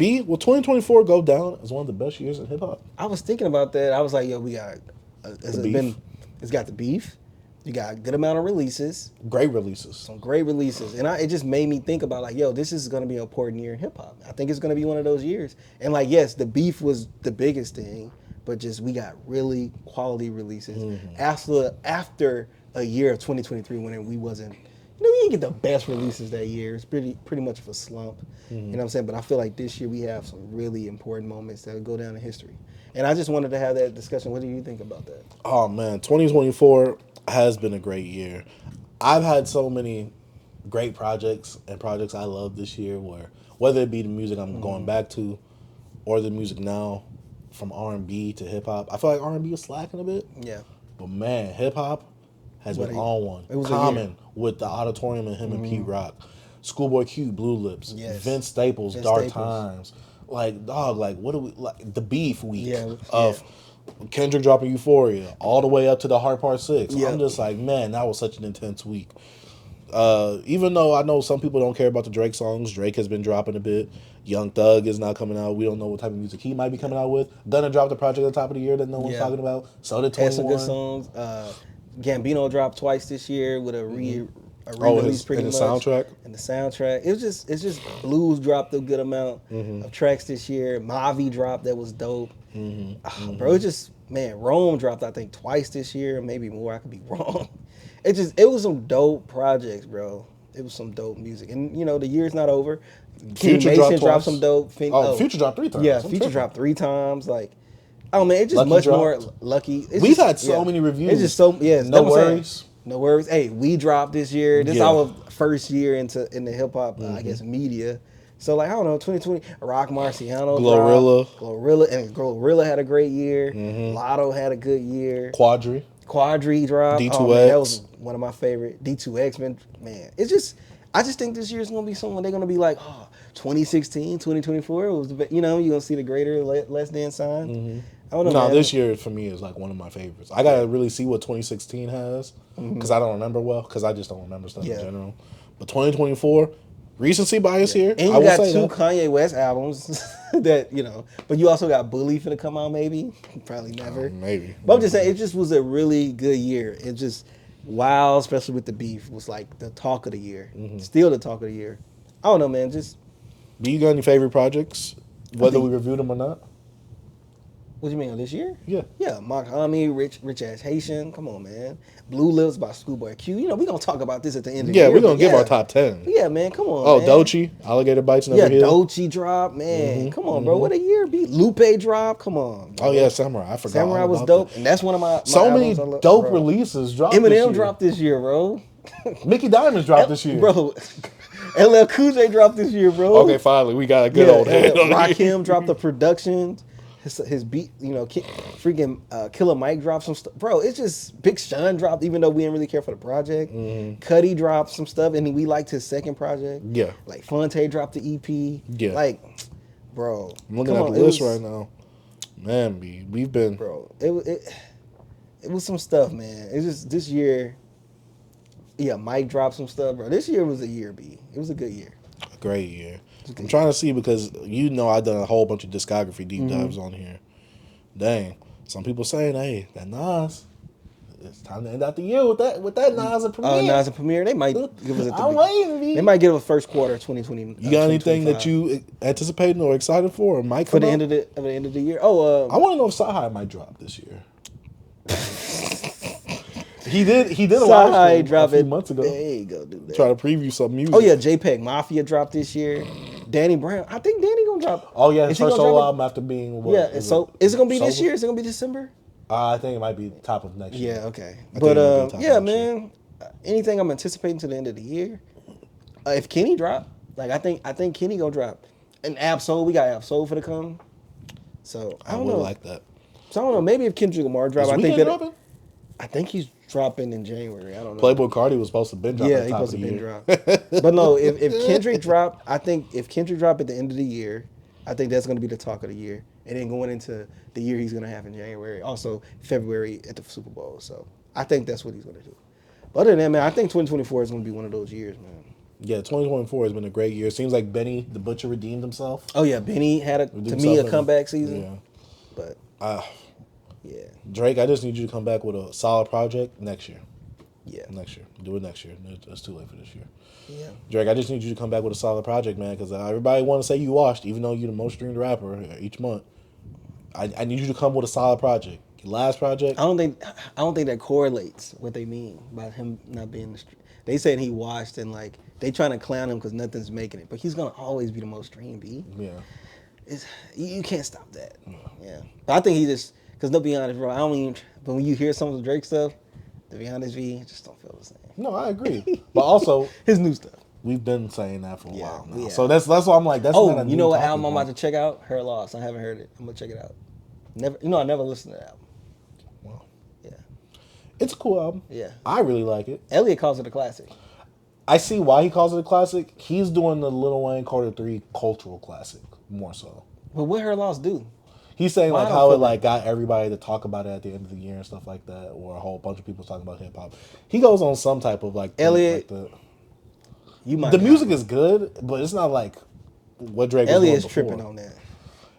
Will 2024 go down as one of the best years in hip hop? I was thinking about that. I was like, yo, we got Beef. it's got the beef. You got a good amount of releases, Great releases. some great releases, and it just made me think about like, yo, this is gonna be an important year in hip hop. I think it's gonna be one of those years. And like, yes, the beef was the biggest thing, but just we got really quality releases after a year of 2023 when we wasn't. We didn't get the best releases that year. It's pretty much of a slump. You know what I'm saying? But I feel like this year we have some really important moments that will go down in history. And I just wanted to have that discussion. What do you think about that? Oh man, 2024 has been a great year. I've had so many great projects and projects I love this year where whether it be the music I'm going back to or the music now from R&B to hip hop. I feel like R&B is slacking a bit. Yeah. But man, hip hop has been on one. It was Common with the Auditorium and him and Pete Rock. Schoolboy Q, Blue Lips. Yes. Vince Staples, Dark Times. Like, dog, like, what do we, like, the beef week of Kendrick dropping Euphoria all the way up to the Heart Part 6. I'm just like, man, that was such an intense week. Even though I know some people don't care about the Drake songs, Drake has been dropping a bit. Young Thug is not coming out. We don't know what type of music he might be coming out with. Gunna dropped a project at the top of the year that no one's talking about. So did 21. Had some good songs. Gambino dropped twice this year with a re-release pretty much. And the soundtrack? And the soundtrack. It's just Blues dropped a good amount of tracks this year. Mavi dropped that was dope. Bro, it's just, man, Rome dropped I think twice this year, maybe more. I could be wrong. It was some dope projects, bro. It was some dope music. And, the year's not over. Future dropped some dope. Future dropped 3 times. Yeah, Future dropped 3 times. Like, oh man, it's just Lucky much dropped. more Lucky. We've had so many reviews. It's just so No worries. No worries. Hey, we dropped this year. This is Yeah. our first year in the hip hop, I guess, media. So like I don't know, 2020, Rock Marciano, Glorilla had a great year. Lotto had a good year. Quadri dropped. D2X. Oh, man, that was one of my favorite. D2X, man. It's just, I just think this year's gonna be someone they're gonna be like, 2016, 2024 was the you're gonna see the greater, less than sign. I don't know. No, man. this year for me is like one of my favorites. I gotta really see what 2016 has because I don't remember well because I just don't remember stuff in general. But 2024, recency bias here. And you got 2 Kanye West albums that but you also got Bully finna come out maybe, probably never. Maybe. But I'm just saying, it just was a really good year. It just especially with the beef, was like the talk of the year. Still the talk of the year. I don't know, man. Just. Do you got any favorite projects, whether we reviewed them or not? What do you mean, this year? Yeah. Yeah, Mark Hami, Rich Ass Haitian. Come on, man. Blue Lips by Schoolboy Q. We're going to talk about this at the end of the year. Yeah, we're going to give our top 10. Yeah, man, come on, man. Doechii, Alligator Bites Never Heal. Yeah, Doechii dropped, man. Come on, bro. What a year be. Lupe dropped. Come on. Bro. Oh, yeah, Samurai. I forgot. Samurai was dope. And that's one of my so many albums dope releases dropped this year. Eminem dropped this year, bro. Mickey Diamonds dropped this year. Bro. LL Cool J dropped this year, bro. Okay, finally, we got a good old head on Rakim dropped the production. His beat, freaking Killer Mike dropped some stuff. Bro, it's just Big Sean dropped, even though we didn't really care for the project. Cudi dropped some stuff, and we liked his second project. Yeah. Like, Fonte dropped the EP. Yeah. Like, bro. I'm looking at the list right now. Man, we've been... Bro, it was some stuff, man. It's just, this year... Yeah, Mike dropped some stuff, bro. This year was a year, B. It was a good year. A great year. I'm trying to see because I've done a whole bunch of discography deep dives on here. Dang. Some people saying, hey, that Nas, it's time to end out the year with that Nas and Premier. Nas and Premier, they might give us I'm waiting, They might give us first quarter 2020. You got anything that you anticipating or excited for or might come for the end of the year? Oh, I want to know if Sahai might drop this year. He did a live stream a few months ago. There you go, do that. Try to preview some music. Oh yeah, JPEG Mafia dropped this year. Danny Brown, I think Danny gonna drop. Oh yeah, his first solo album after being what? Yeah, so is it gonna be this year? Is it gonna be December? I think it might be top of next year. Yeah, okay. But yeah, man. Anything I'm anticipating to the end of the year? If Kenny drop, like I think Kenny gonna drop. And Absol, we got Absol for the come. So I don't know. Like that. So I don't know. Maybe if Kendrick Lamar drop, I think he's dropping in January. I don't know. Playboy Cardi was supposed to been drop. Yeah, he's supposed to been drop. But no, if Kendrick drop, I think if Kendrick drop at the end of the year, I think that's going to be the talk of the year. And then going into the year he's going to have in January, also February at the Super Bowl. So I think that's what he's going to do. But other than that, man, I think 2024 is going to be one of those years, man. Yeah, 2024 has been a great year. Seems like Benny the Butcher redeemed himself. Oh yeah, Benny had a comeback season. Yeah. But yeah. Drake, I just need you to come back with a solid project next year. Yeah. Next year. Do it next year. It's too late for this year. Yeah. Drake, I just need you to come back with a solid project, man, because everybody want to say you washed, even though you're the most streamed rapper each month. I need you to come with a solid project. Your last project. I don't think that correlates what they mean by him not being the stream. They said he washed and like they trying to clown him because nothing's making it, but he's gonna always be the most streamed. Yeah. You can't stop that. Yeah. But I think he just because to be honest, bro, I don't even. But when you hear some of the Drake stuff, to be honest, it just don't feel the same. No, I agree. But also his new stuff. We've been saying that for a while now. Yeah. So that's why I'm like, that's not a new you know what album I'm about to check out? Her Loss. I haven't heard it. I'm gonna check it out. I never listened to that album. Wow. Yeah. It's a cool album. Yeah. I really like it. Elliot calls it a classic. I see why he calls it a classic. He's doing the Lil Wayne Carter 3 cultural classic more so. But what Her Loss do? He's saying like how it got everybody to talk about it at the end of the year and stuff like that, or a whole bunch of people talking about hip hop. He goes on some type of like Elliot. The music is good, but it's not like what Drake. Elliot's tripping on that.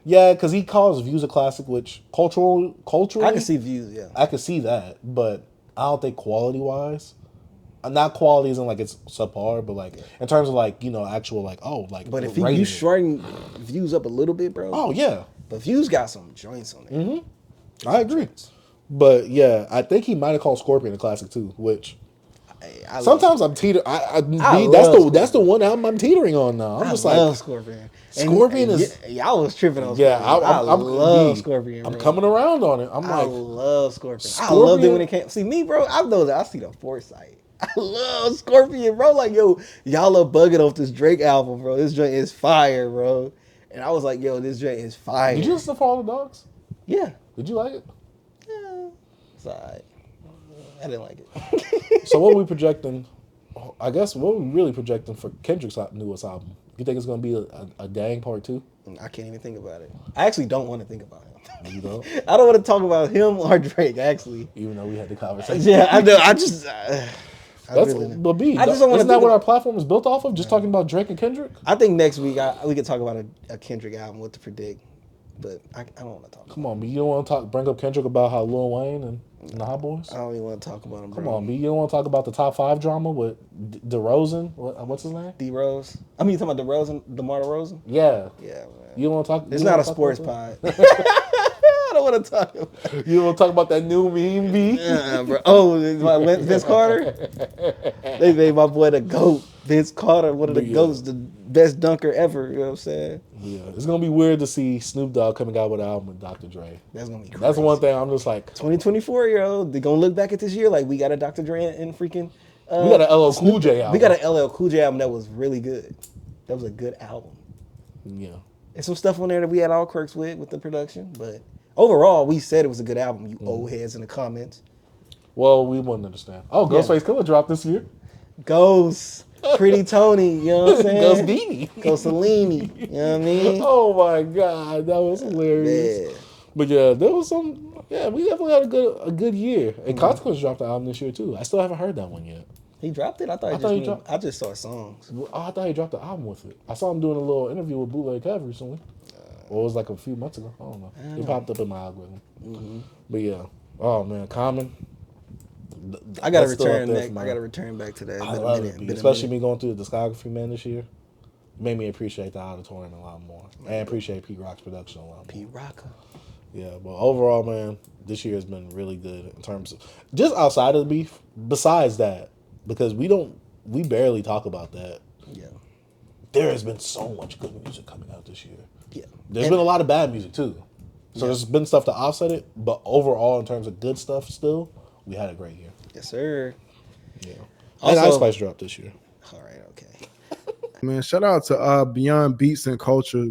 Yeah, because he calls Views a classic, which culturally, I can see Views. Yeah, I can see that, but I don't think quality wise. Not quality isn't like it's subpar, but like in terms of like actual like But if you shorten Views up a little bit, bro. Oh yeah. But Views got some joints on there. Mm-hmm. I agree. But yeah, I think he might have called Scorpion a classic too, which sometimes I'm teetering. That's the one album I'm teetering on now. I'm just like Scorpion. Scorpion is. Y'all was tripping on Scorpion. Yeah, I love Scorpion. Bro. I'm coming around on it. I love Scorpion. I loved it when it came. See me, bro. I see the foresight. I love Scorpion, bro. Like y'all are bugging off this Drake album, bro. This joint is fire, bro. And I was like, yo, this joint is fire. Did you listen to For All the Dogs? Yeah. Did you like it? Yeah. It's alright. I didn't like it. So what are we projecting? I guess what are we really projecting for Kendrick's newest album? You think it's going to be a dang part 2? I can't even think about it. I actually don't want to think about him. You don't? I don't want to talk about him or Drake, actually. Even though we had the conversation. Yeah, I know. I just... Isn't that what our platform is built off of? Just talking about Drake and Kendrick? I think next week we could talk about a Kendrick album, what to predict. But I don't want to talk about Come on, B. You don't want to bring up Kendrick about how Lil Wayne and the Hot Boys? I don't even want to talk about him, bro. Come on, B. You don't want to talk about the top 5 drama with DeRozan? What's his name? D-Rose. I mean, you talking about DeRozan, DeMar DeRozan? Yeah. Yeah, man. You don't want to talk... It's not a sports pod. I don't want to talk about it. You don't want to talk about that new meme, B? Bro. Oh, Vince Carter? They made my boy the GOAT. Vince Carter, one of the GOATs, the best dunker ever. You know what I'm saying? Yeah. It's going to be weird to see Snoop Dogg coming out with an album with Dr. Dre. That's going to be crazy. That's one thing I'm just like... 2024, yo. They're going to look back at this year like we got a Dr. Dre and freaking... we got an LL Cool J album. We got an LL Cool J album that was really good. That was a good album. Yeah. And some stuff on there that we had all quirks with the production, but... Overall, we said it was a good album, you old heads in the comments. Well, we wouldn't understand. Oh, Ghostface Killer dropped this year. Ghost. Pretty Tony, you know what I'm saying? Ghost Beanie. Ghostolini, you know what I mean? Oh my God, that was hilarious. Yeah. But yeah, there was some, we definitely had a good year. And Consequence dropped the album this year too. I still haven't heard that one yet. He dropped it? I just saw songs. Oh, I thought he dropped the album with it. I saw him doing a little interview with Bootleg Kev recently. Or it was like a few months ago. I don't know. It popped up in my algorithm. Mm-hmm. But yeah. Oh man, Common. I gotta return back to that. I love it, especially me going through the discography, man, this year. It made me appreciate the auditorium a lot more. And appreciate Pete Rock's production a lot more. Pete Rocker. Yeah, but overall, man, this year has been really good in terms of just outside of the beef. Besides that, because we barely talk about that. Yeah. There has been so much good music coming out this year. Yeah. There's been a lot of bad music too. So there's been stuff to offset it, but overall in terms of good stuff still, we had a great year. Yes, sir. Yeah. Also, and Ice Spice dropped this year. All right, okay. Man, shout out to Beyond Beats and Culture.